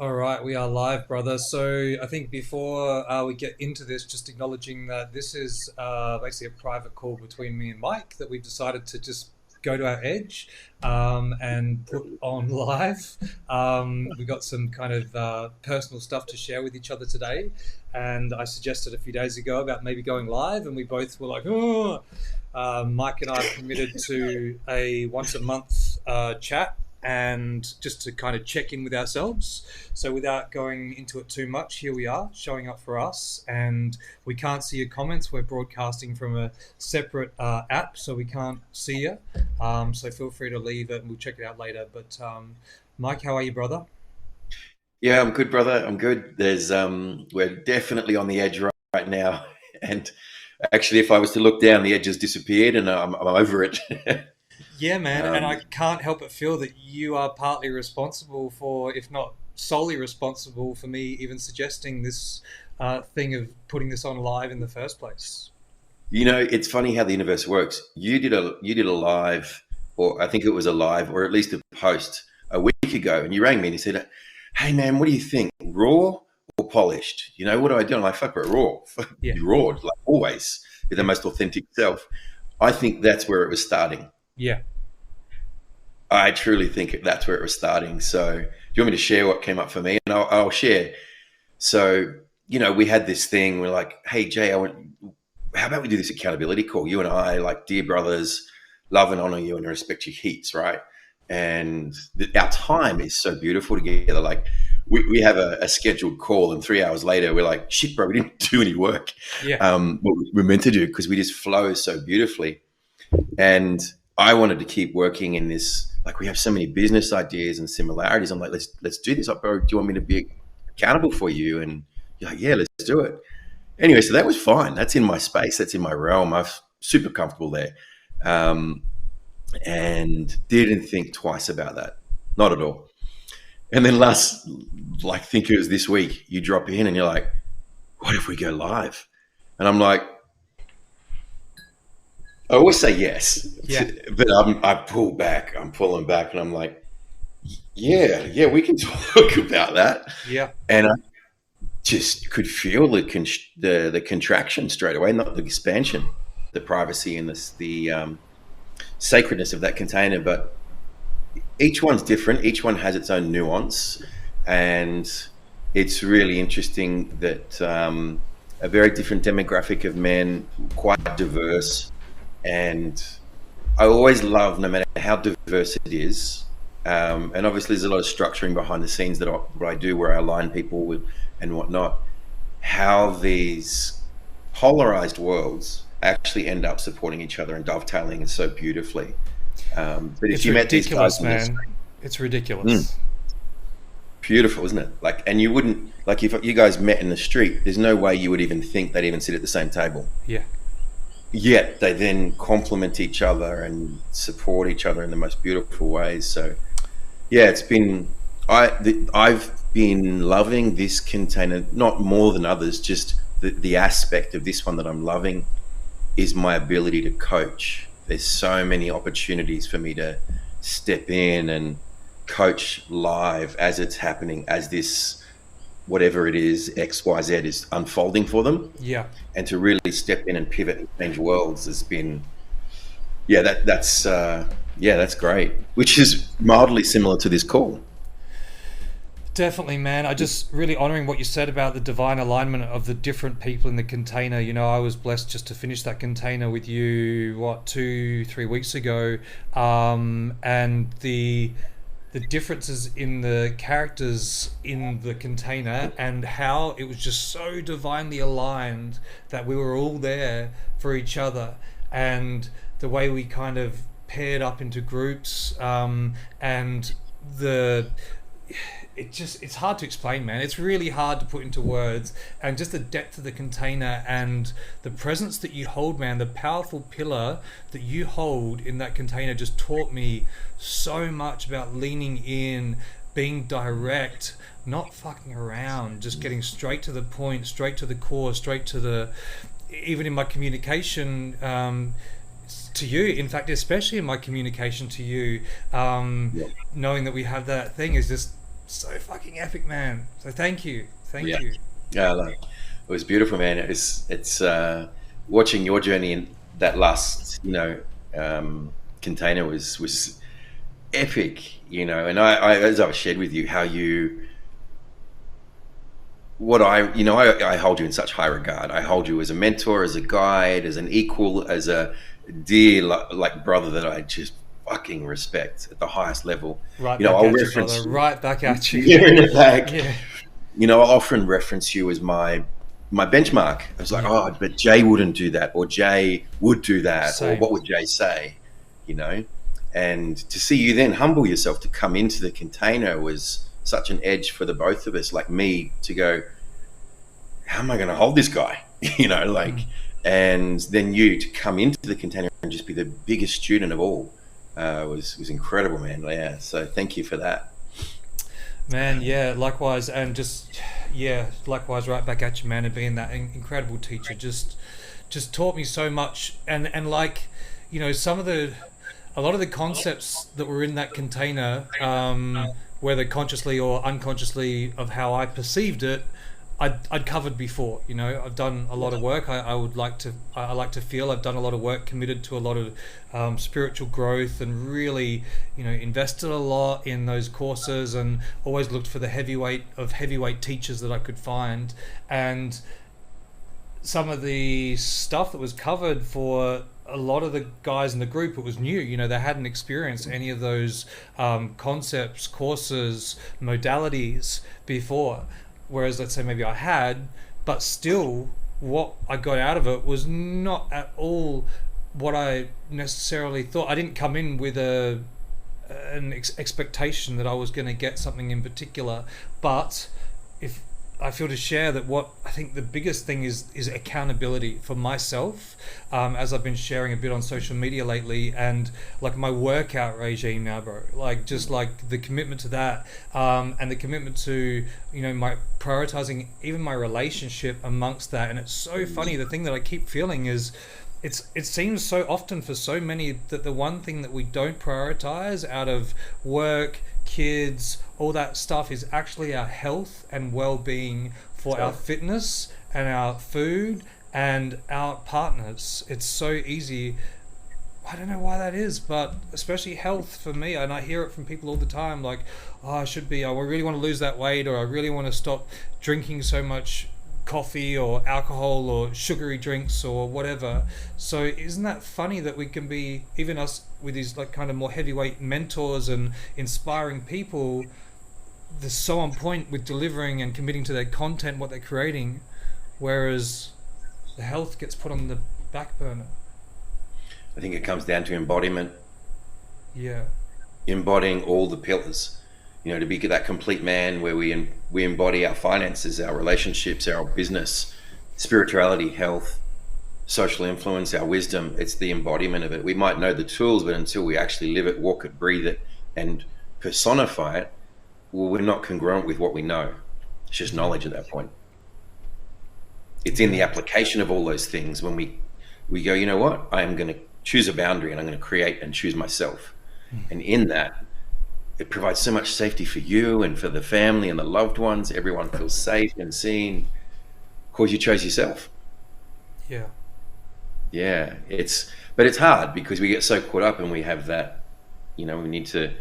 All right, we are live, brother. So I think before we get into this, just acknowledging that this is basically a private call between me and Mike that we've decided to just go to our edge and put on live. We got some kind of personal stuff to share with each other today, and I suggested a few days ago about maybe going live, and we both were like, "Oh." Mike and I have committed to a once a month chat and just to kind of check in with ourselves. So without going into it too much, here we are showing up for us, and we can't see your comments. We're broadcasting from a separate app, so we can't see you. So feel free to leave it, and we'll check it out later. But Mike, how are you, brother? Yeah, I'm good, brother. I'm good. We're definitely on the edge right now, and actually, if I was to look down, the edge has disappeared, and I'm over it. Yeah, man, and I um, can't help but feel that you are partly responsible for, if not solely responsible for me even suggesting this thing of putting this on live in the first place. it's funny how the universe works. You did a live, or I think it was a live, or at least a post a week ago, and you rang me and you said, "Hey, man, what do you think? Raw or polished? What do I do?" I'm like, "Fuck it, raw." Yeah, You roared like always, with the yeah, most authentic self. I think that's where it was starting. yeah. I truly think that's where it was starting. So, do you want me to share what came up for me? And I'll share. So, we had this thing. We're like, "Hey, Jay, how about we do this accountability call? You and I, like dear brothers, love and honor you and respect your heats, right? And our time is so beautiful together. Like, we have a scheduled call, and 3 hours later, we're like, shit, bro, we didn't do any work. Yeah. What we're meant to do because we just flow so beautifully. And I wanted to keep working in this. Like, we have so many business ideas and similarities. I'm like, let's do this. Like, bro, do you want me to be accountable for you? And you're like, yeah, let's do it. Anyway, so that was fine. That's in my space. That's in my realm. I'm super comfortable there, um, and didn't think twice about that. Not at all. And then like, think it was this week. You drop in and you're like, what if we go live? And I'm like, I always say yes, Yeah. but I pull back. I'm pulling back, and I'm like, yeah, we can talk about that. Yeah. And I just could feel the contraction straight away, not the expansion, the privacy and the sacredness of that container. But each one's different. Each one has its own nuance, and it's really interesting that a very different demographic of men, quite diverse. And I always love, no matter how diverse it is, and obviously there's a lot of structuring behind the scenes what I do, where I align people with and whatnot, how these polarized worlds actually end up supporting each other and dovetailing so beautifully. But if It's you met these guys ridiculous, on the man. street, It's mm, ridiculous. beautiful, isn't it? Like, and you wouldn't, like, if you guys met in the street, there's no way you would even think they'd even sit at the same table. Yeah. Yet they then complement each other and support each other in the most beautiful ways. So yeah, I've been loving this container, not more than others, just the aspect of this one that I'm loving is my ability to coach. There's so many opportunities for me to step in and coach live as it's happening, as this, whatever it is, XYZ is unfolding for them, Yeah. and to really step in and pivot and change worlds has been, yeah, that's great, which is mildly similar to this call. Definitely, man. I just really honoring what you said about the divine alignment of the different people in the container. I was blessed just to finish that container with you, what, 2, 3 weeks ago, and the differences in the characters in the container and how it was just so divinely aligned that we were all there for each other, and the way we kind of paired up into groups, and the it's hard to explain, man. It's really hard to put into words, and just the depth of the container and the presence that you hold, man, the powerful pillar that you hold in that container just taught me so much about leaning in, being direct, not fucking around, just getting straight to the point, straight to the core, straight to the, even in my communication, to you, in fact, especially in my communication to you, Yeah. knowing that we have that thing is just so fucking epic, man. So thank Yeah. you. Yeah, like, it was beautiful, man. It's watching your journey in that last, container was epic, And I as I've shared with you how I hold you in such high regard. I hold you as a mentor, as a guide, as an equal, as a dear like brother that I just fucking respect at the highest level. Right back I'll at you, reference brother. Right back at you. you in the back. Yeah. I'll often reference you as my benchmark. I was like, Yeah. oh, but Jay wouldn't do that, or Jay would do that, or Same. what would Jay say? You know, and to see you then humble yourself to come into the container was such an edge for the both of us. Like me to go, how am I going to hold this guy? Mm. And then you to come into the container and just be the biggest student of all was incredible, man. Yeah, so thank you for that. Man, yeah, likewise, and just yeah, likewise, right back at you, man, and being that incredible teacher, just taught me so much, and like, some of the, a lot of the concepts that were in that container, whether consciously or unconsciously of how I perceived it, I'd covered before. I've done a lot of work. I like to feel I've done a lot of work, committed to a lot of spiritual growth, and really, invested a lot in those courses, and always looked for the heavyweight teachers that I could find. And some of the stuff that was covered for a lot of the guys in the group, it was new. They hadn't experienced any of those concepts, courses, modalities before. Whereas, let's say maybe I had, but still, what I got out of it was not at all what I necessarily thought. I didn't come in with an expectation that I was going to get something in particular. But if I feel to share that, what I think the biggest thing is accountability for myself, as I've been sharing a bit on social media lately, and like my workout regime now, bro, like just like the commitment to that, and the commitment to, my prioritizing even my relationship amongst that. And it's so funny, the thing that I keep feeling is, it seems so often for so many that the one thing that we don't prioritize out of work, kids, all that stuff, is actually our health and well-being, for our fitness and our food and our partners. It's so easy. I don't know why that is, but especially health for me, and I hear it from people all the time, like, oh, I really want to lose that weight, or I really want to stop drinking so much coffee or alcohol or sugary drinks or whatever. So isn't that funny that we can be, even us with these like kind of more heavyweight mentors and inspiring people, they're so on point with delivering and committing to their content, what they're creating, whereas the health gets put on the back burner. I think it comes down to embodiment, Yeah. embodying all the pillars. To be that complete man where we embody our finances, our relationships, our business, spirituality, health, social influence, our wisdom. It's the embodiment of it. We might know the tools, but until we actually live it, walk it, breathe it, and personify it, well, we're not congruent with what we know. It's just knowledge at that point. It's in the application of all those things when we go, you know what? I am going to choose a boundary, and I'm going to create and choose myself. And in that, it provides so much safety for you and for the family and the loved ones. Everyone feels safe and seen because you chose yourself. Yeah. Yeah, but it's hard because we get so caught up and we have that, we need to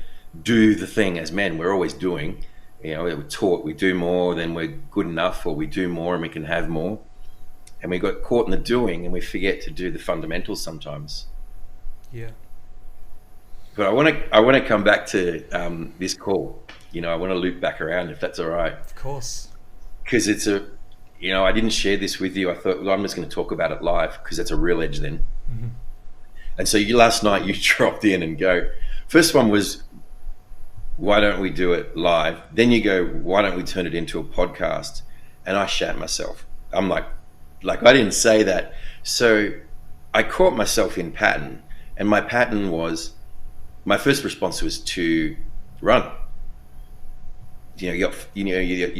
do the thing as men. We're always doing, we're taught we do more than we're good enough, or we do more and we can have more. And we got caught in the doing and we forget to do the fundamentals sometimes. Yeah. But I want to come back to this call. I want to loop back around, if that's all right. Of course. Because it's I didn't share this with you. I thought, well, I'm just going to talk about it live because that's a real edge then. Mm-hmm. And so last night you dropped in and go. First one was, why don't we do it live? Then you go, why don't we turn it into a podcast? And I shat myself. I'm like I didn't say that. So I caught myself in pattern, and my pattern was, my first response was to run. Your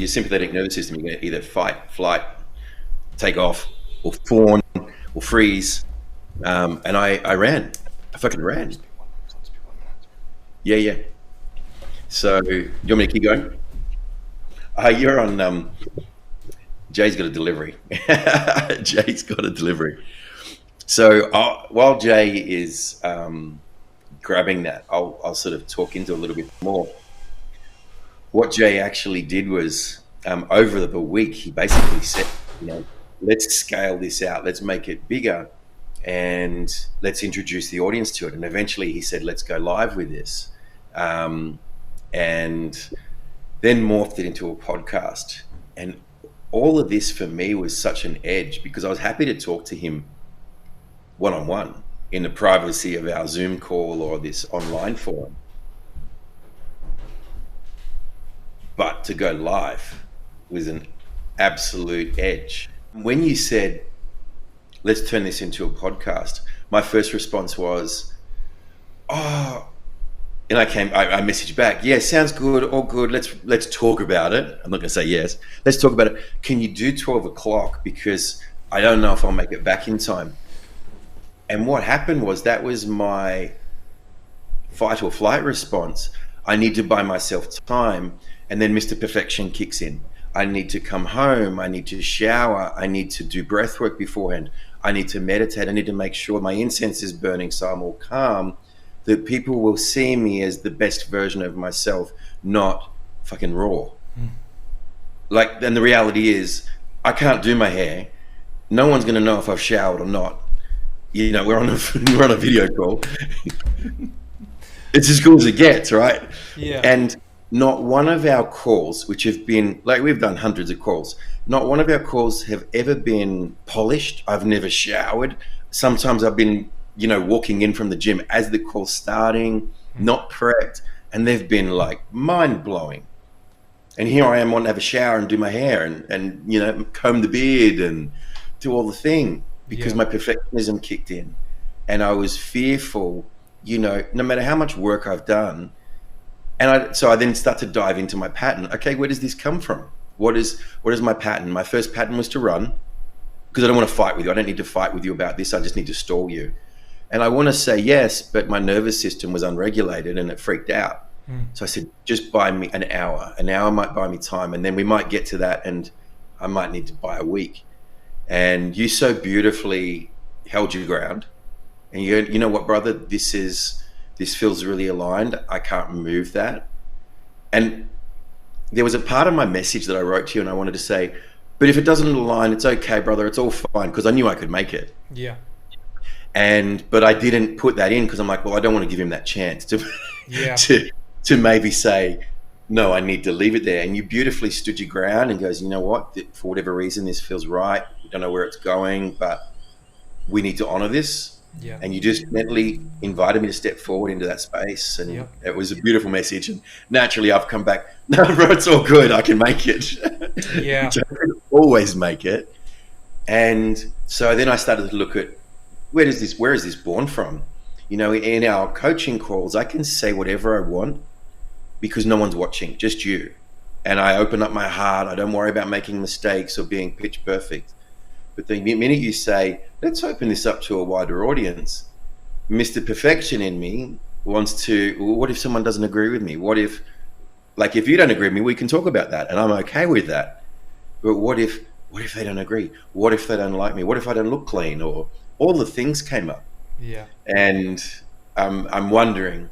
sympathetic nervous system, you're going to either fight, flight, take off, or fawn, or freeze. And I ran. I fucking ran. Yeah. So, do you want me to keep going? You're on. Jay's got a delivery. Jay's got a delivery. So while Jay is grabbing that, I'll sort of talk into a little bit more. What Jay actually did was over the week, he basically said, you know, let's scale this out, let's make it bigger, and let's introduce the audience to it. And eventually, he said, let's go live with this, and then morphed it into a podcast. And all of this for me was such an edge because I was happy to talk to him one on one in the privacy of our Zoom call or this online forum. But to go live was an absolute edge. When you said, let's turn this into a podcast, my first response was, oh, and I messaged back, yeah, sounds good, all good. Let's talk about it. I'm not going to say yes. Let's talk about it. Can you do 12 o'clock? Because I don't know if I'll make it back in time. And what happened was that was my fight or flight response. I need to buy myself time. And then Mr. Perfection kicks in. I need to come home. I need to shower. I need to do breath work beforehand. I need to meditate. I need to make sure my incense is burning so I'm all calm, that people will see me as the best version of myself, not fucking raw. Like, and the reality is, I can't do my hair. No one's going to know if I've showered or not. You know, we're on a video call. It's as cool as it gets, right? Yeah. And not one of our calls, which have been, like, we've done hundreds of calls, not one of our calls have ever been polished. I've never showered. Sometimes I've been, you know, walking in from the gym as the call's starting, not prepped, and they've been like mind-blowing. And here I am wanting to have a shower and do my hair and you know, comb the beard and do all the thing because my perfectionism kicked in. And I was fearful, you know, no matter how much work I've done. And so I then start to dive into my pattern. Okay, where does this come from? What is my pattern? My first pattern was to run because I don't want to fight with you. I don't need to fight with you about this. I just need to stall you. And I want to say yes, but my nervous system was unregulated and it freaked out. So I said, just buy me an hour. An hour might buy me time. And then we might get to that and I might need to buy a week. And you so beautifully held your ground. And you know what, brother, this feels really aligned. I can't remove that. And there was a part of my message that I wrote to you and I wanted to say, but if it doesn't align, it's okay, brother. It's all fine. Because I knew I could make it. Yeah. But I didn't put that in because I'm like, well, I don't want to give him that chance to maybe say, no, I need to leave it there. And you beautifully stood your ground and goes, you know what, for whatever reason, this feels right. We don't know where it's going, but we need to honor this. Yeah. And you just mentally invited me to step forward into that space. And it was a beautiful message. And naturally I've come back, no, bro, it's all good. I can make it. Yeah. I can always make it. And so then I started to look at, where is this born from? You know, in our coaching calls, I can say whatever I want because no one's watching, just you. And I open up my heart. I don't worry about making mistakes or being pitch perfect. But the minute you say, let's open this up to a wider audience, Mr. Perfection in me wants to, well, what if someone doesn't agree with me? What if you don't agree with me, we can talk about that. And I'm okay with that. But what if they don't agree? What if they don't like me? What if I don't look clean? Or all the things came up. Yeah. And I'm wondering,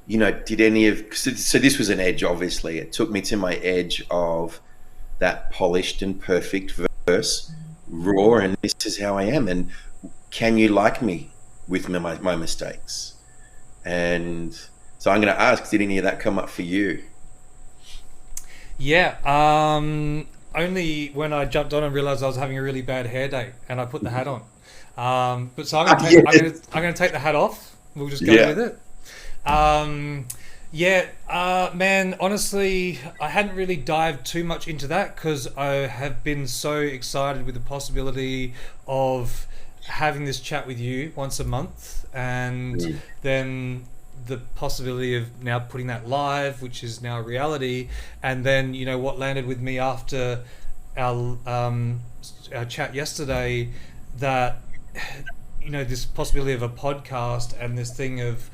you know, so this was an edge, obviously. It took me to my edge of that polished and perfect verse, raw, and this is how I am. And can you like me with my mistakes? And so I'm going to ask, did any of that come up for you? Yeah. Only when I jumped on and realized I was having a really bad hair day and I put the hat on. But so I'm going to take the hat off. We'll just go with it. Man, honestly, I hadn't really dived too much into that because I have been so excited with the possibility of having this chat with you once a month, and then the possibility of now putting that live, which is now a reality. And then, you know, what landed with me after our chat yesterday, that, you know, this possibility of a podcast and this thing of,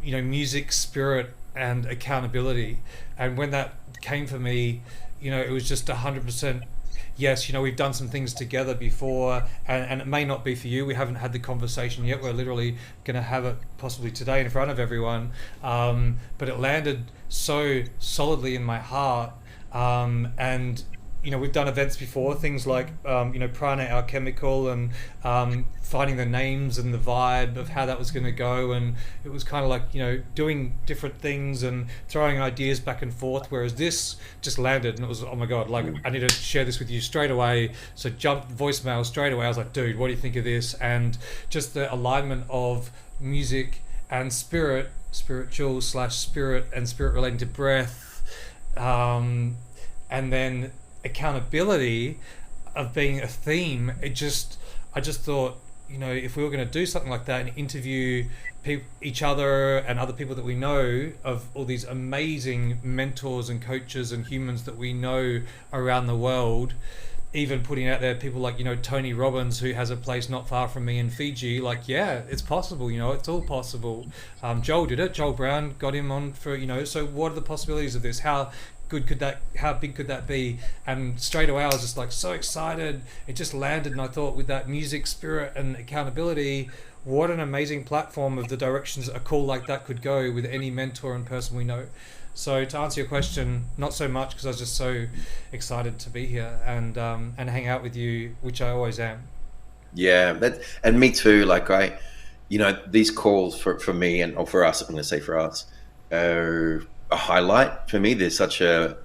you know, music, spirit, and accountability. And when that came for me, it was just 100%. Yes, we've done some things together before, and it may not be for you. We haven't had the conversation yet. We're literally going to have it possibly today in front of everyone. But it landed so solidly in my heart. And we've done events before, things like Prana Alchemical, and finding the names and the vibe of how that was going to go, and it was kind of like doing different things and throwing ideas back and forth, whereas this just landed and it was, oh my god, like I need to share this with you straight away. So jumped voicemail straight away. I was like, dude, what do you think of this? And just the alignment of music and spiritual/spirit, and spirit relating to breath, and then accountability of being a theme. I just thought, if we were going to do something like that and interview each other and other people that we know, of all these amazing mentors and coaches and humans that we know around the world, even putting out there people like Tony Robbins, who has a place not far from me in Fiji, like, yeah, it's possible, it's all possible. Joel did it. Joel Brown got him on for, so what are the possibilities of this? How big could that be? And straight away I was just like so excited. It just landed, and I thought, with that music, spirit and accountability, what an amazing platform of the directions a call like that could go with any mentor and person we know. So to answer your question, not so much, because I was just so excited to be here and hang out with you, which I always am. Yeah, and me too. Like these calls for me, or for us, I'm going to say for us, are a highlight for me. There's such there's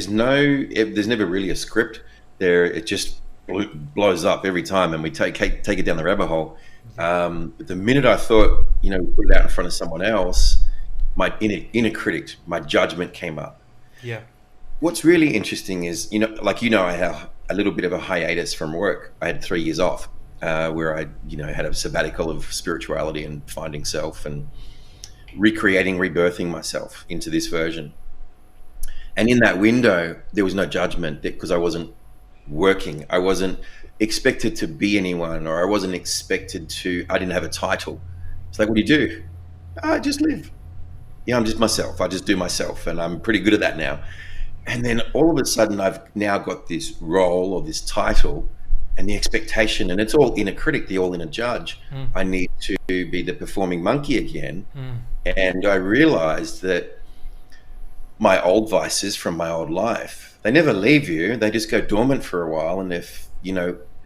never really a script there. It just blows up every time, and we take it down the rabbit hole. But the minute I thought, put it out in front of someone else, my inner critic, my judgment came up. Yeah. What's really interesting is, I had a little bit of a hiatus from work. I had 3 years off, where I, had a sabbatical of spirituality and finding self and rebirthing myself into this version. And in that window, there was no judgment, because I wasn't working. I wasn't expected to be anyone, or I wasn't expected to, I didn't have a title. It's like, what do you do? I just live. I'm just myself. I just do myself, and I'm pretty good at that now. And then all of a sudden, I've now got this role or this title, and the expectation, and it's all inner critic, the all inner judge. I need to be the performing monkey again. And I realized that my old vices from my old life, they never leave you. They just go dormant for a while. And if,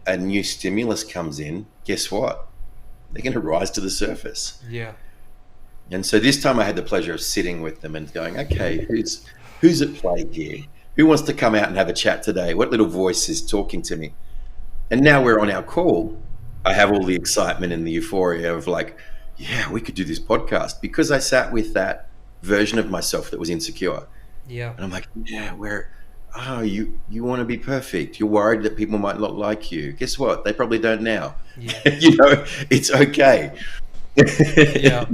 a new stimulus comes in, guess what? They're going to rise to the surface. Yeah. And so this time I had the pleasure of sitting with them and going, okay, who's at play here? Who wants to come out and have a chat today? What little voice is talking to me? And now we're on our call. I have all the excitement and the euphoria of like, yeah, we could do this podcast, because I sat with that version of myself that was insecure. Yeah. And I'm like, yeah, you want to be perfect. You're worried that people might not like you. Guess what? They probably don't now. Yeah. It's okay. Yeah.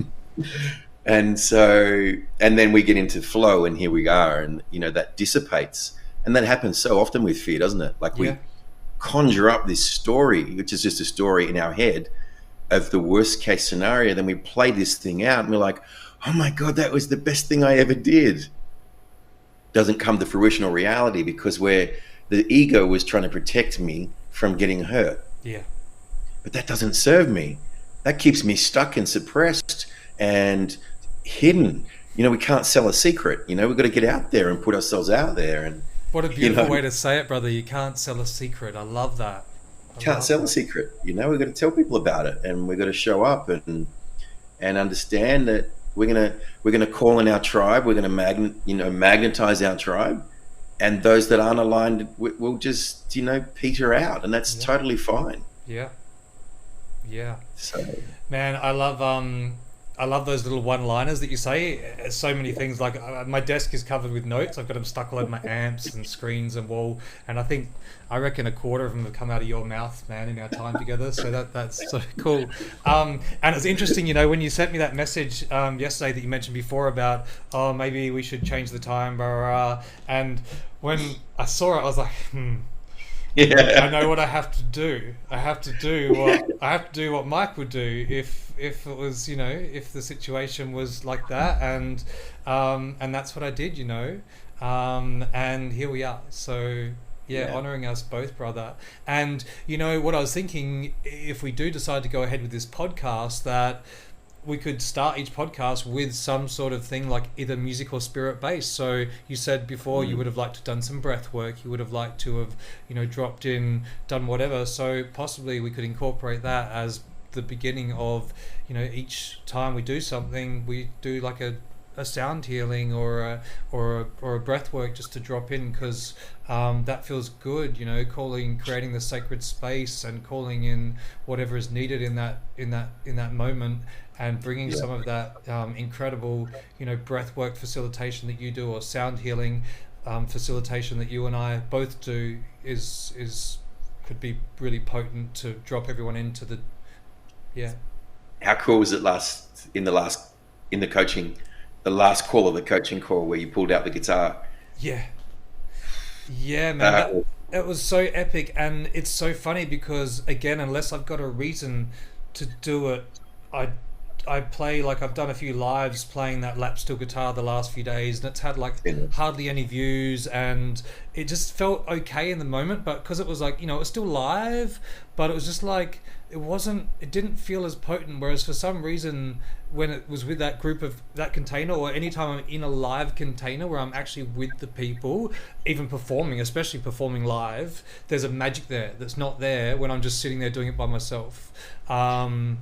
And then we get into flow, and here we are, and that dissipates. And that happens so often with fear, doesn't it? Like we conjure up this story, which is just a story in our head of the worst case scenario. Then we play this thing out, and we're like, oh my God, that was the best thing I ever did. Doesn't come to fruition or reality, because the ego was trying to protect me from getting hurt. Yeah. But that doesn't serve me. That keeps me stuck and suppressed and hidden. We can't sell a secret. We've got to get out there and put ourselves out there. And what a beautiful way to say it, brother. You can't sell a secret. I love that. Can't sell a secret. We've got to tell people about it, and we've got to show up and understand that we're gonna call in our tribe. We're gonna magnetize our tribe, and those that aren't aligned will just peter out, and that's totally fine. Yeah. So, man, I love those little one-liners that you say. So many things. Like my desk is covered with notes. I've got them stuck all over my amps and screens and wall. And I reckon a quarter of them have come out of your mouth, man, in our time together. So that's so cool. And it's interesting, when you sent me that message yesterday that you mentioned before about, oh, maybe we should change the time, blah, blah, blah. And when I saw it, I was like, I Yeah. know what I have to do. I have to do what Mike would do if it was, if the situation was like that, and that's what I did, and here we are. So yeah, Yeah. honoring us both, brother. And what I was thinking, if we do decide to go ahead with this podcast, that we could start each podcast with some sort of thing like either music or spirit based. So you said before you Mm. would have liked to have done some breath work. You would have liked to have, dropped in, done whatever. So possibly we could incorporate that as the beginning of, each time we do something, we do like a sound healing or a breath work just to drop in, because that feels good, creating the sacred space and calling in whatever is needed in that moment, and bringing Yeah. some of that incredible, breath work facilitation that you do, or sound healing facilitation that you and I both do, is could be really potent to drop everyone into the yeah. How cool was it in the coaching, the last call of the coaching call where you pulled out the guitar? Yeah, yeah, man. Uh, That was so epic, and it's so funny because, again, unless I've got a reason to do it, I I play, like, I've done a few lives playing that lap steel guitar the last few days, and it's had like hardly any views, and it just felt okay in the moment. But because it was like, it was still live, but it was just like, it didn't feel as potent. Whereas for some reason, when it was with that group of that container, or anytime I'm in a live container where I'm actually with the people, even performing, especially performing live, there's a magic there that's not there when I'm just sitting there doing it by myself. do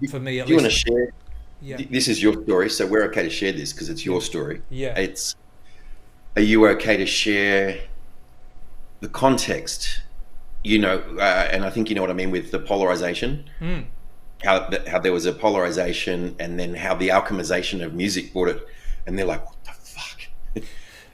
For me, at you want to least. share? Yeah. This is your story, so we're okay to share this because it's Yeah. your story. Yeah. It's Are you okay to share the context? And I think you know what I mean with the polarization. Mm. How there was a polarization, and then how the alchemization of music brought it, and they're like, "What the fuck?"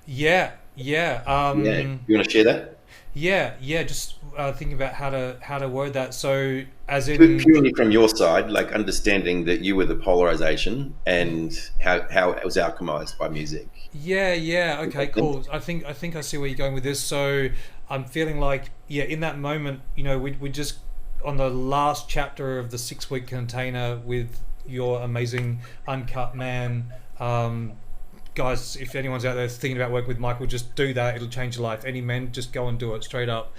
Yeah. Yeah. Yeah, you want to share that? Yeah. Yeah. Just thinking about how to word that. So, as in, Purely from your side, like understanding that you were the polarization and how it was alchemized by music. yeah, yeah. Does Okay, that make sense? cool. I think I see where you're going with this. So, I'm feeling like, yeah, in that moment, we just on the last chapter of the 6 week container with your amazing uncut man. Guys, if anyone's out there thinking about working with Michael, just do that. It'll change your life. Any men, just go and do it straight up.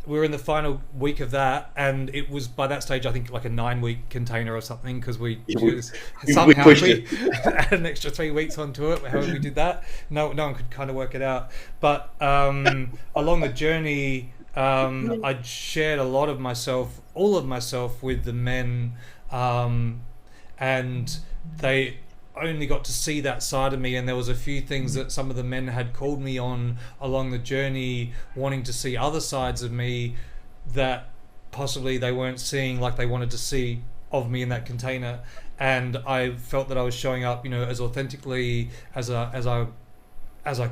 We're in the final week of that, and it was by that stage, I think, like a 9 week container or something, because we Yeah, just we somehow pushed we it. added an extra 3 weeks onto it. However we did that, no one could kind of work it out. But along the journey, I'd shared a lot of myself, all of myself, with the men, and they only got to see that side of me. And there was a few things that some of the men had called me on along the journey, wanting to see other sides of me that possibly they weren't seeing like they wanted to see of me in that container. And I felt that I was showing up, as authentically as I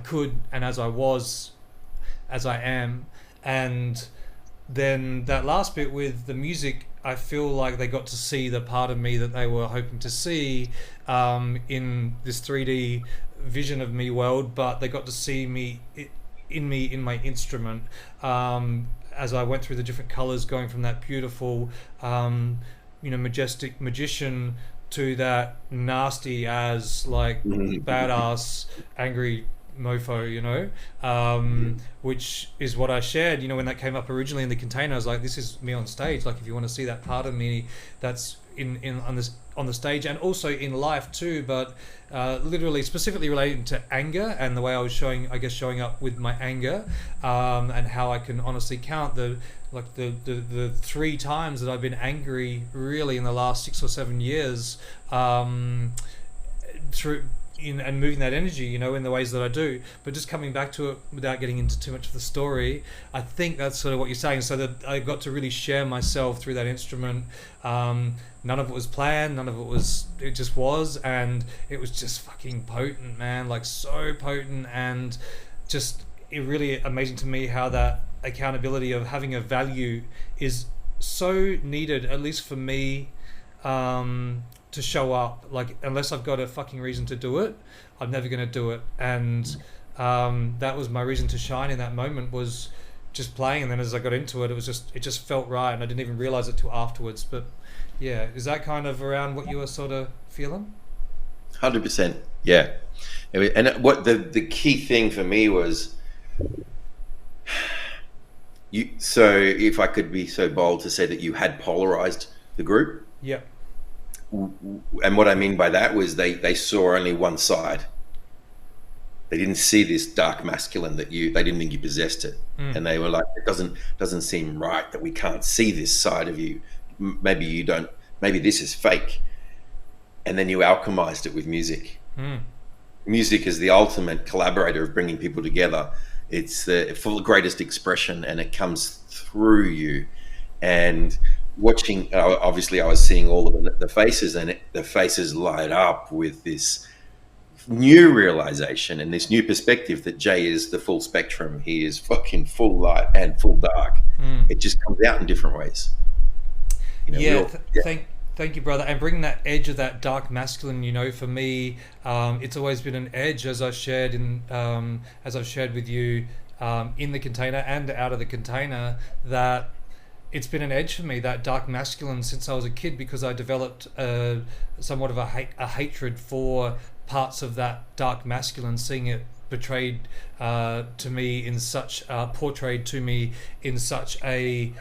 could, and as I am. And then that last bit with the music, I feel like they got to see the part of me that they were hoping to see, in this 3D vision of me world, but they got to see me in my instrument, as I went through the different colors, going from that beautiful, majestic magician to that nasty as, like, badass angry mofo, which is what I shared, when that came up originally in the container. I was like, this is me on stage. Like, if you want to see that part of me, that's in on the stage, and also in life too, but literally specifically relating to anger, and the way I was showing up with my anger, and how I can honestly count the 3 times that I've been angry really in the last 6 or 7 years, through and moving that energy, in the ways that I do. But just coming back to it without getting into too much of the story, I think that's sort of what you're saying. So that I got to really share myself through that instrument. None of it was planned. None of it was. It just was, and it was just fucking potent, man. Like, so potent, and just it really amazing to me how that accountability of having a value is so needed, at least for me. To show up, like, unless I've got a fucking reason to do it, I'm never going to do it. And that was my reason to shine in that moment, was just playing, and then as I got into it, it just felt right, and I didn't even realize it till afterwards. But yeah, is that kind of around what you were sort of feeling? 100%. Yeah. And what the key thing for me was you. So if I could be so bold to say that you had polarized the group, Yeah. and what I mean by that was they saw only one side. They didn't see this dark masculine that they didn't think you possessed it, Mm. and they were like, it doesn't seem right that we can't see this side of you. Maybe you don't. Maybe this is fake. And then you alchemized it with music. Mm. Music is the ultimate collaborator of bringing people together. It's the full greatest expression, and it comes through you. And watching, obviously, I was seeing all of the faces, and the faces light up with this new realization and this new perspective that Jay is the full spectrum. He is fucking full light and full dark. Mm. It just comes out in different ways. We Yeah, all, yeah, thank you, brother. And bringing that edge of that dark masculine, for me, it's always been an edge, as I've shared with you, in the container and out of the container, that it's been an edge for me, that dark masculine, since I was a kid, because I developed somewhat of a hatred for parts of that dark masculine, seeing it betrayed to me in such portrayed to me in such a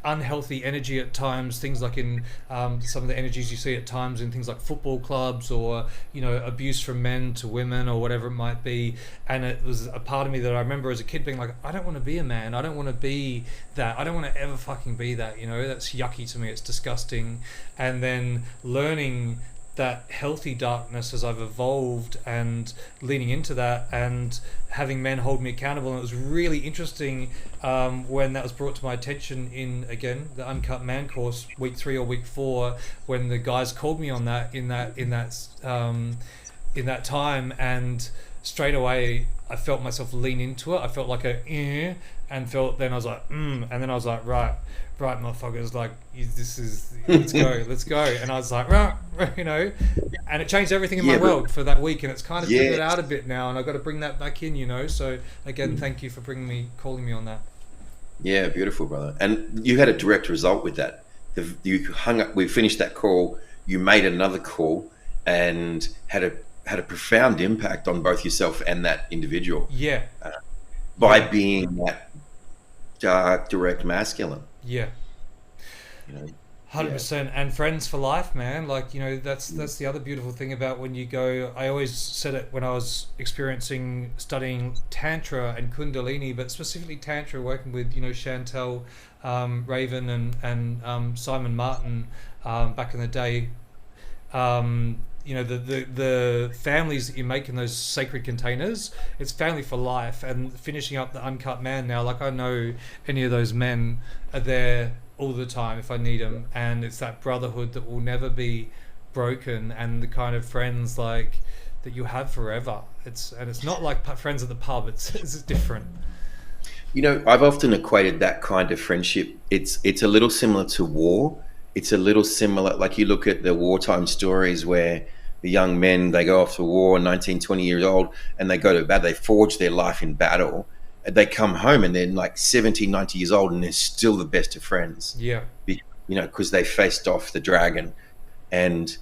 unhealthy energy at times. Things like in some of the energies you see at times in things like football clubs, or abuse from men to women, or whatever it might be. And it was a part of me that I remember as a kid being like, I don't want to be a man. I don't want to be that. I don't want to ever fucking be that. That's yucky to me. It's disgusting. And then learning that healthy darkness as I've evolved, and leaning into that, and having men hold me accountable. And it was really interesting when that was brought to my attention in, again, the Uncut Man course, week 3 or week 4, when the guys called me on that in that time. And straight away I felt myself lean into it. I felt like and then I was like, and then I was like, right, motherfuckers, like, let's go. And I was like, and it changed everything in my world for that week. And it's kind of figured out a bit now, and I've got to bring that back in. So again, thank you for calling me on that. Yeah, beautiful, brother. And you had a direct result with that. You hung up. We finished that call. You made another call, and had a profound impact on both yourself and that individual. Yeah. By being that dark, direct masculine. Yeah. 100%. And friends for life, man. Like, that's the other beautiful thing about when you go. I always said it when I was studying Tantra and Kundalini, but specifically Tantra, working with, Chantel Raven and Simon Martin back in the day. The families that you make in those sacred containers, it's family for life. And finishing up the Uncut Man now, like, I know any of those men are there all the time if I need them, and it's that brotherhood that will never be broken, and the kind of friends like that you have forever. It's not like friends at the pub. It's different. I've often equated that kind of friendship. It's a little similar to war. It's a little similar, like, you look at the wartime stories where the young men, they go off to war, 19, 20 years old, and they go to battle. They forge their life in battle. And they come home and they're like 70, 90 years old, and they're still the best of friends. Yeah. Because they faced off the dragon. And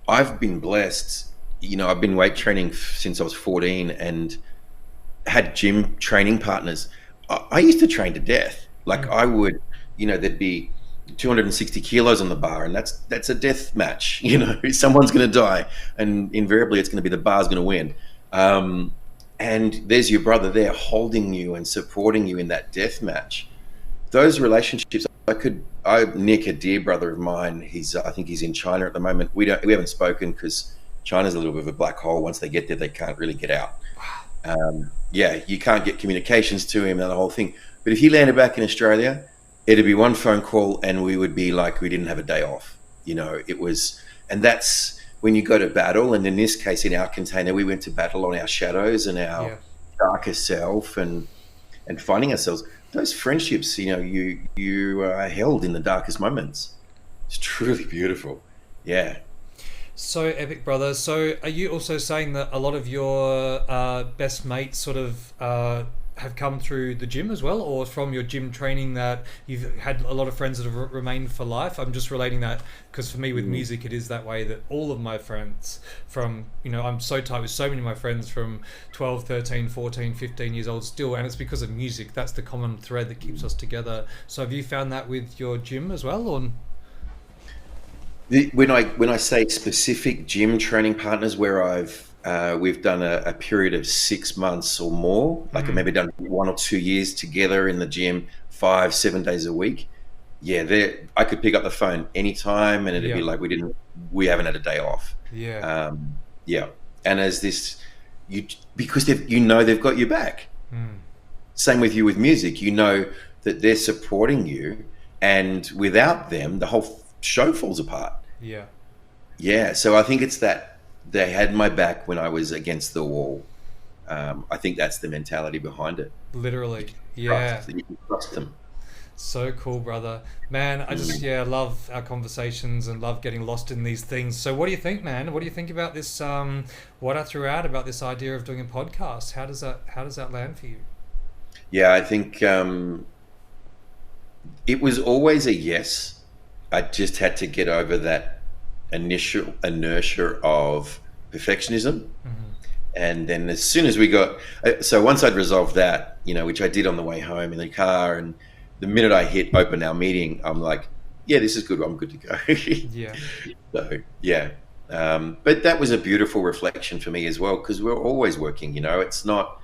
I've been blessed. I've been weight training since I was 14, and had gym training partners. I used to train to death. Like, I would, there'd be 260 kilos on the bar, and that's a death match. Someone's going to die, and invariably it's going to be the bar's going to win. And there's your brother there holding you and supporting you in that death match. Those relationships, Nick, a dear brother of mine, I think he's in China at the moment. We haven't spoken because China's a little bit of a black hole. Once they get there, they can't really get out. You can't get communications to him and the whole thing. But if he landed back in Australia, it'd be one phone call, and we would be like, we didn't have a day off. And that's when you go to battle. And in this case, in our container, we went to battle on our shadows and our darker self, and finding ourselves. Those friendships, you are held in the darkest moments. It's truly beautiful. Yeah. So epic, brother. So are you also saying that a lot of your best mates sort of have come through the gym as well, or from your gym training that you've had a lot of friends that have remained for life? I'm just relating that because for me with Mm. music, it is that way that all of my friends from, I'm so tight with so many of my friends from 12, 13, 14, 15 years old still, and it's because of music. That's the common thread that keeps us together. So have you found that with your gym as well, or? When I say specific gym training partners where we've done a period of 6 months or more, like I've Mm, maybe done 1 or 2 years together in the gym, 5, 7 days a week. Yeah, I could pick up the phone anytime, and it'd be yeah, like we haven't had a day off. yeah. Yeah, and as this, you because they've got your back. Mm. Same with you with music. You know that they're supporting you, and without them, the whole show falls apart. Yeah, Yeah, so I think it's that they had my back when I was against the wall. I think that's the mentality behind it. You literally. can Yeah. you can trust them. So cool, brother. Man, I just, Mm. yeah, love our conversations and love getting lost in these things. So what do you think, man? What do you think about this what I threw out about this idea of doing a podcast? How does that land for you? Yeah, I think it was always a yes. I just had to get over that initial inertia of perfectionism. Hmm. And then as soon as we got, so once I'd resolved that, which I did on the way home in the car, and the minute I hit open our meeting, I'm like, yeah, this is good. I'm good to go. Yeah. So, yeah. But that was a beautiful reflection for me as well, because we're always working, it's not,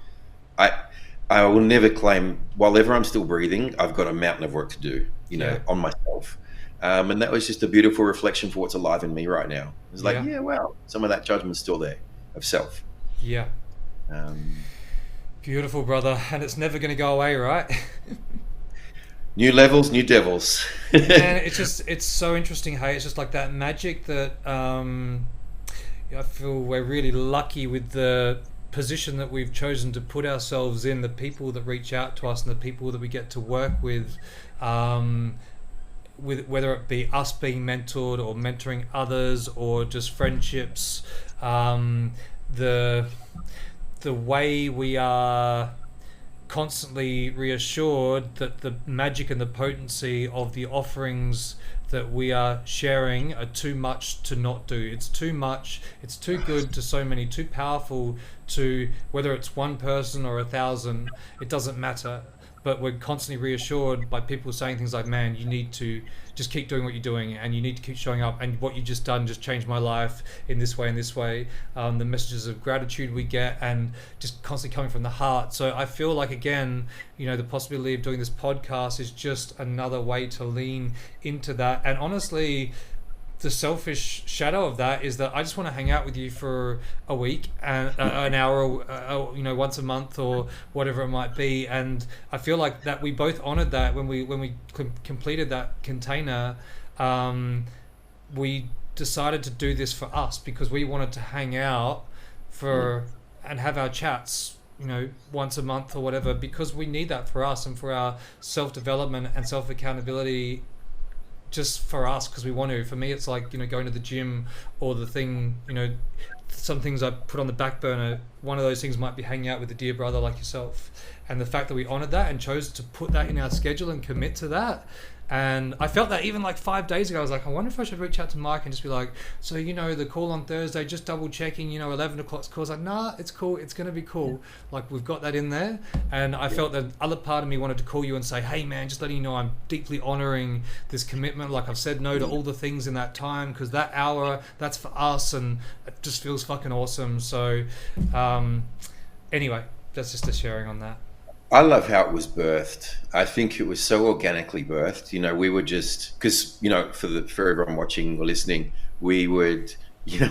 I, I will never claim, while ever I'm still breathing, I've got a mountain of work to do, Yeah. on myself. And that was just a beautiful reflection for what's alive in me right now. It's like, Yeah. yeah, wow, some of that judgment's still there of self. Yeah. Um, Beautiful, brother. And it's never going to go away, right? New levels, new devils. Man, it's so interesting, hey. It's just like that magic that I feel we're really lucky with the position that we've chosen to put ourselves in, the people that reach out to us and the people that we get to work um, with whether it be us being mentored or mentoring others or just friendships, the the way we are constantly reassured that the magic and the potency of the offerings that we are sharing are too much to not do. It's too much, it's too good to so many, too powerful to whether it's one person or 1,000, it doesn't matter. But we're constantly reassured by people saying things like, man, you need to just keep doing what you're doing and you need to keep showing up, and what you just done just changed my life in this way and this way. The messages of gratitude we get and just constantly coming from the heart. So I feel like, again, the possibility of doing this podcast is just another way to lean into that. And honestly, the selfish shadow of that is that I just want to hang out with you for a week and an hour, once a month or whatever it might be. And I feel like that we both honored that when we completed that container. We decided to do this for us because we wanted to hang out for and have our chats, once a month or whatever, because we need that for us and for our self development and self accountability, just for us because we want to. For me, it's like, going to the gym or the thing, some things I put on the back burner. One of those things might be hanging out with a dear brother like yourself, and the fact that we honored that and chose to put that in our schedule and commit to that. And I felt that even like 5 days ago, I was like, I wonder if I should reach out to Mike and just be like, so, the call on Thursday, just double checking, 11 o'clock's call. I was like, nah, it's cool. It's going to be cool. Like, we've got that in there. And I felt that other part of me wanted to call you and say, hey, man, just letting you know I'm deeply honoring this commitment. Like, I've said no to all the things in that time because that hour, that's for us. And it just feels fucking awesome. So, anyway, that's just a sharing on that. I love how it was birthed. I think it was so organically birthed. We were just because for everyone watching or listening, we would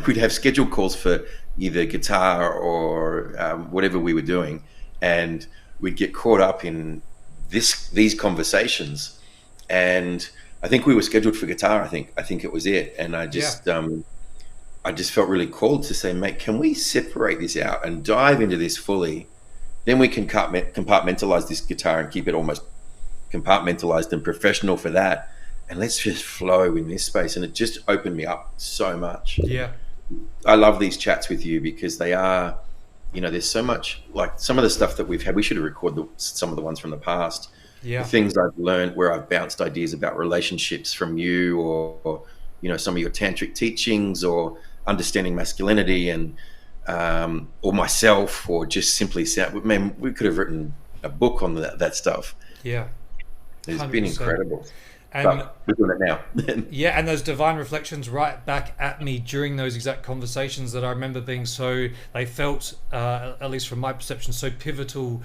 we'd have scheduled calls for either guitar or whatever we were doing, and we'd get caught up in these conversations. And I think we were scheduled for guitar. I think it was it, and Yeah. I just felt really called to say, mate, can we separate this out and dive into this fully? Then we can compartmentalize this guitar and keep it almost compartmentalized and professional for that. And let's just flow in this space. And it just opened me up so much. Yeah. I love these chats with you because they are, there's so much, like some of the stuff that we've had. We should have recorded some of the ones from the past. The Yeah. things I've learned where I've bounced ideas about relationships from you, or some of your tantric teachings, or understanding masculinity, and or myself, or just simply sound. Man, we could have written a book on that stuff. Yeah. It's been 100%. incredible. And But we're doing it now. yeah, and those divine reflections right back at me during those exact conversations that I remember being so, they felt, at least from my perception, so pivotal.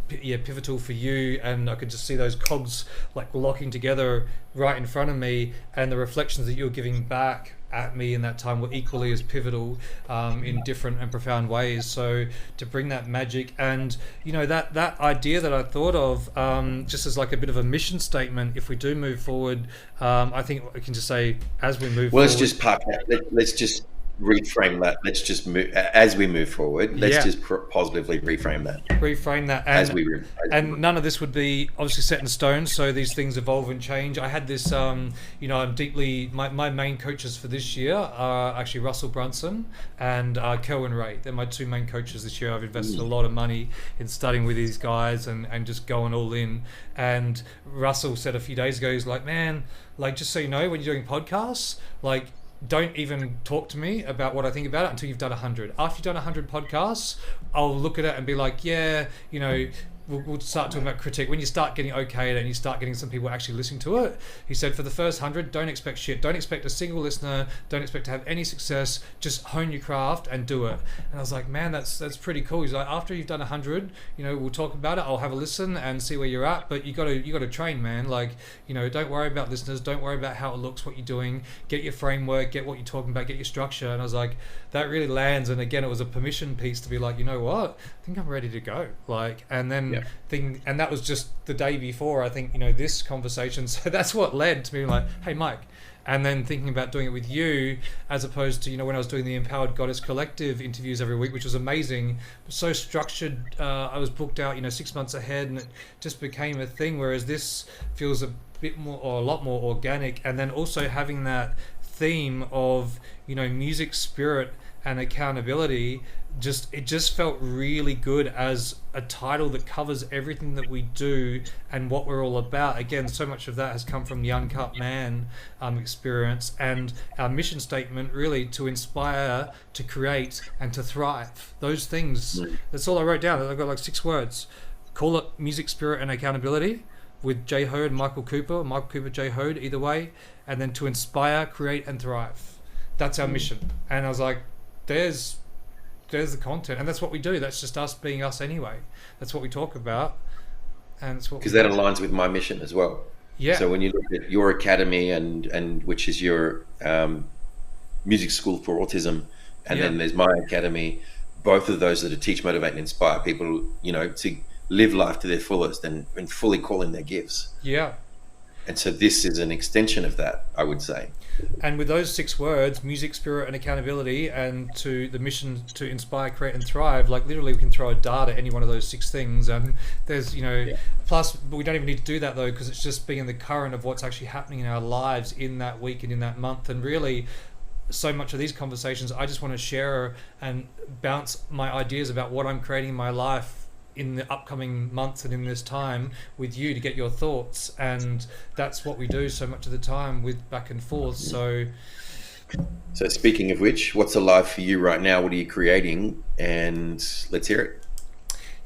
Pivotal for you, and I could just see those cogs like locking together right in front of me, and the reflections that you were giving back at me in that time were equally as pivotal, in different and profound ways. So to bring that magic, and that idea that I thought of, just as like a bit of a mission statement, if we do move forward, I think we can just say, as we move Well, forward, let's just park that. Let's just reframe that. Let's just move as we move forward. Let's Yeah. just positively reframe that reframe that, and none of this would be obviously set in stone, so these things evolve and change. I had this, I'm deeply, my main coaches for this year are actually Russell Brunson and Kerwin Ray. They're my two main coaches this year. I've invested a lot of money in studying with these guys and just going all in. And Russell said a few days ago, he's like, man, like, just so you know, when you're doing podcasts, like, don't even talk to me about what I think about it until you've done 100. After you've done 100 podcasts, I'll look at it and be like, yeah, we'll start talking about critique. When you start getting okayed and you start getting some people actually listening to it, he said, for the first 100, don't expect shit. Don't expect a single listener. Don't expect to have any success. Just hone your craft and do it. And I was like, man, that's pretty cool. He's like, after you've done 100, we'll talk about it. I'll have a listen and see where you're at. But you got to train, man. Like, don't worry about listeners. Don't worry about how it looks, what you're doing. Get your framework. Get what you're talking about. Get your structure. And I was like, that really lands. And again, it was a permission piece to be like, you know what? I think I'm ready to go. Like, and then. Yeah. And that was just the day before, I think, this conversation. So that's what led to me like, hey, Mike. And then thinking about doing it with you, as opposed to, when I was doing the Empowered Goddess Collective interviews every week, which was amazing, but so structured. I was booked out, 6 months ahead, and it just became a thing. Whereas this feels a bit more, or a lot more organic. And then also having that theme of, music, spirit, and accountability, it just felt really good as a title that covers everything that we do and what we're all about. Again, so much of that has come from the Uncut Man experience, and our mission statement really to inspire, to create, and to thrive. Those things, that's all I wrote down. I've got like 6 words. Call it music, spirit, and accountability, with Jay Hode and Michael Cooper, Jay Hode, either way, and then to inspire, create, and thrive. That's our mission. And I was like, there's the content, and that's what we do. That's just us being us anyway. That's what we talk about, and it's what, because that aligns with my mission as well. Yeah. So when you look at your academy and which is your music school for autism, and then there's my academy, both of those that are teach, motivate, and inspire people, to live life to their fullest and fully call in their gifts. Yeah. And so this is an extension of that, I would say. And with those 6 words, music, spirit, and accountability, and to the mission to inspire, create, and thrive, like literally we can throw a dart at any one of those 6 things. And there's, plus we don't even need to do that though, because it's just being in the current of what's actually happening in our lives in that week and in that month. And really, so much of these conversations, I just want to share and bounce my ideas about what I'm creating in my life in the upcoming months and in this time with you to get your thoughts. And that's what we do so much of the time with back and forth. So speaking of which, what's alive for you right now? What are you creating? And let's hear it.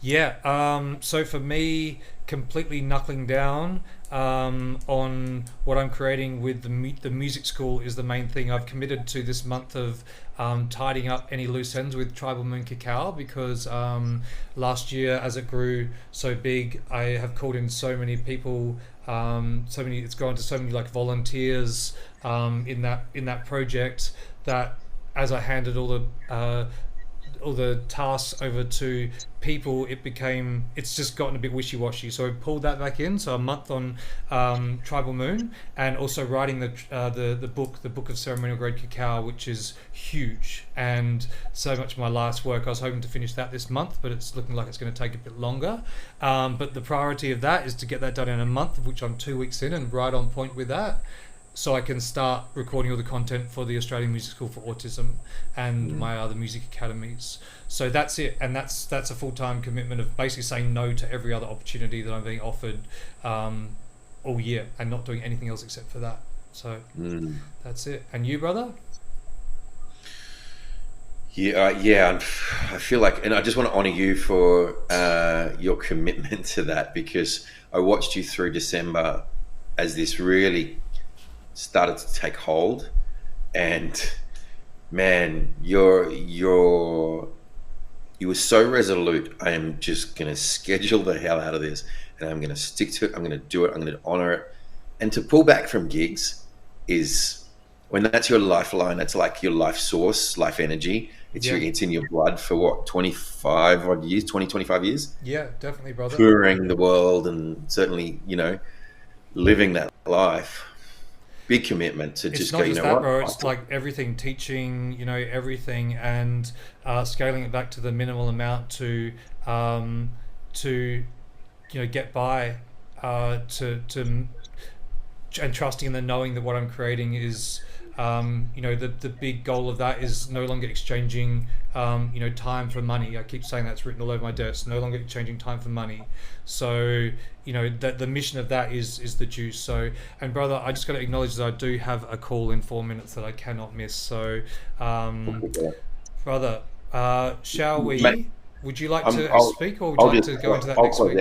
Yeah. So for me, completely knuckling down on what I'm creating with the music school is the main thing. I've committed to this month of tidying up any loose ends with Tribal Moon Cacao, because last year, as it grew so big, I have called in so many people, it's gone to so many like volunteers in that project, that as I handed all the tasks over to people, it's just gotten a bit wishy-washy. So I pulled that back in. So a month on Tribal Moon, and also writing the book of Ceremonial Grade Cacao, which is huge, and so much of my life's work. I was hoping to finish that this month, but it's looking like it's going to take a bit longer. But the priority of that is to get that done in a month, of which I'm 2 weeks in and right on point with that. so I can start recording all the content for the Australian Music School for Autism and my other music academies. So that's it, and that's a full-time commitment of basically saying no to every other opportunity that I'm being offered all year, and not doing anything else except for that. So that's it. And you, brother? Yeah. I feel like, and I just want to honor you for your commitment to that, because I watched you through December as this really started to take hold, and man, you were so resolute. I am just going to schedule the hell out of this, and I'm going to stick to it. I'm going to do it. I'm going to honor it. And to pull back from gigs is, when that's your lifeline, that's like your life source, life energy. It's in your blood for what, 25 odd years, 25 years? Yeah, definitely, brother. Touring the world, and certainly, living that life. Big commitment to just go, It's not just that, bro. It's like everything, teaching, everything, and scaling it back to the minimal amount to get by, and trusting and then knowing that what I'm creating is, the big goal of that is no longer exchanging, time for money. I keep saying that's written all over my desk. No longer exchanging time for money. So, that the mission of that is the juice. So, and brother, I just got to acknowledge that I do have a call in 4 minutes that I cannot miss. So, brother, shall we? Mate, would you like to speak, or would you like to go into that next week?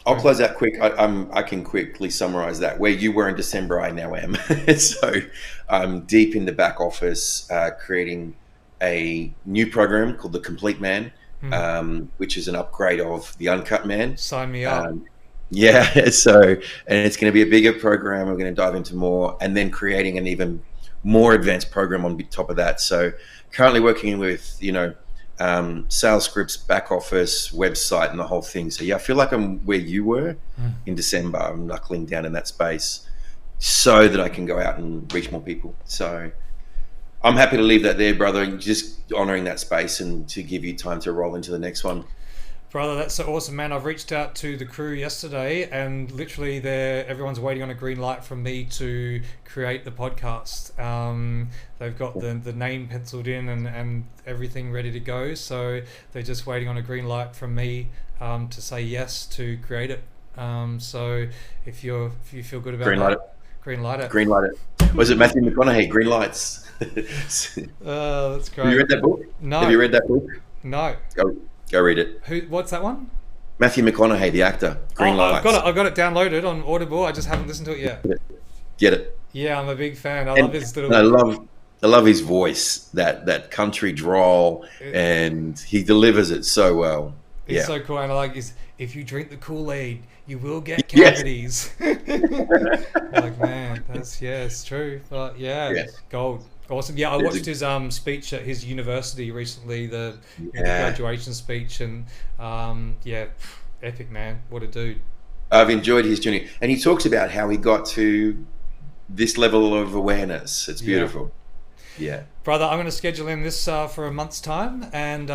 I'll close out quick. I can quickly summarize that. Where you were in December, I now am. So I'm deep in the back office, creating a new program called The Complete Man, which is an upgrade of The Uncut Man. Sign me up. So, and it's going to be a bigger program. We're going to dive into more, and then creating an even more advanced program on top of that. So currently working with, sales scripts, back office, website, and the whole thing. So yeah, I feel like I'm where you were in December. I'm knuckling down in that space so that I can go out and reach more people. So I'm happy to leave that there, brother, and just honoring that space and to give you time to roll into the next one. Brother, that's so awesome, man. I've reached out to the crew yesterday, and literally everyone's waiting on a green light from me to create the podcast. They've got the name penciled in and everything ready to go, so they're just waiting on a green light from me to say yes to create it. So if you feel good about green light it. Green light it. Was it Matthew McConaughey? Green lights. Oh, that's great. Have you read that book? No. Have you read that book? No. Go read it. What's that one? Matthew McConaughey, the actor. Green lights. I've got it downloaded on Audible. I just haven't listened to it yet. Get it. Yeah, I'm a big fan. I love his little. I love his voice, that country drawl, and he delivers it so well. It's so cool, and I like is if you drink the Kool-Aid, you will get cavities. Like, man, it's true. But gold. Awesome. Yeah, I watched his speech at his university recently, the graduation speech, and epic, man. What a dude. I've enjoyed his journey, and he talks about how he got to this level of awareness. It's beautiful. Yeah. Brother, I'm going to schedule in this for a month's time, and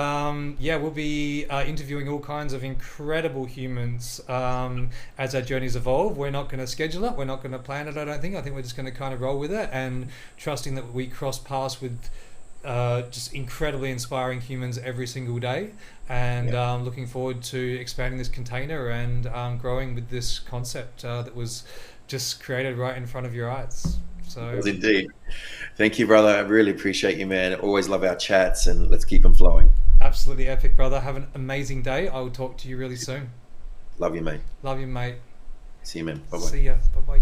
we'll be interviewing all kinds of incredible humans as our journeys evolve. We're not going to schedule it. We're not going to plan it, I don't think. I think we're just going to kind of roll with it, and trusting that we cross paths with just incredibly inspiring humans every single day, and looking forward to expanding this container and growing with this concept that was just created right in front of your eyes. So yes, indeed. Thank you, brother. I really appreciate you, man. Always love our chats, and let's keep them flowing. Absolutely epic, brother. Have an amazing day. I will talk to you really soon. Love you, mate. Love you, mate. See you, man. Bye-bye. See ya. Bye-bye.